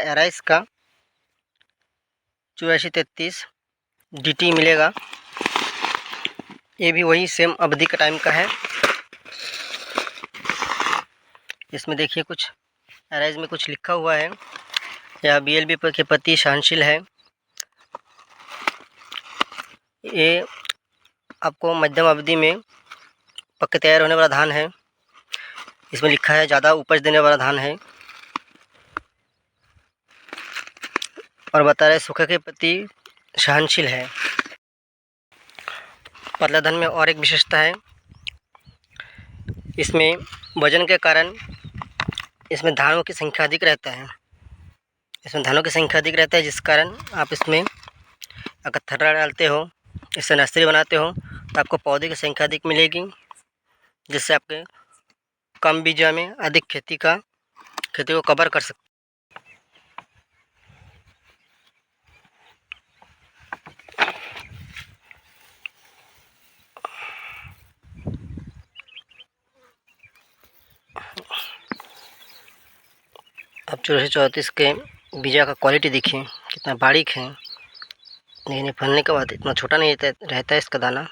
Arise का 8433 DT मिलेगा। ये भी वही सेम अवधि का टाइम का है। इसमें देखिए कुछ एराइस में कुछ लिखा हुआ है। यह BLB के प्रति सहनशील है। ये आपको मध्यम अवधि में पक के तैयार होने वाला धान है। इसमें लिखा है ज़्यादा उपज देने वाला धान है, और बता रहे सूखे के प्रति सहनशील है। पतला धान में और एक विशेषता है, इसमें वजन के कारण इसमें दानों की संख्या अधिक रहता है। जिस कारण आप इसमें अगर थर्रा डालते हो, इससे नर्सरी बनाते हो, तो आपको पौधे की संख्या अधिक मिलेगी, जिससे आपके कम बीजा में अधिक खेती को कवर कर सकते। अब 8434 के बीजा का क्वालिटी देखिए कितना बारीक है, लेकिन फलने के बाद इतना छोटा नहीं रहता है इसका दाना।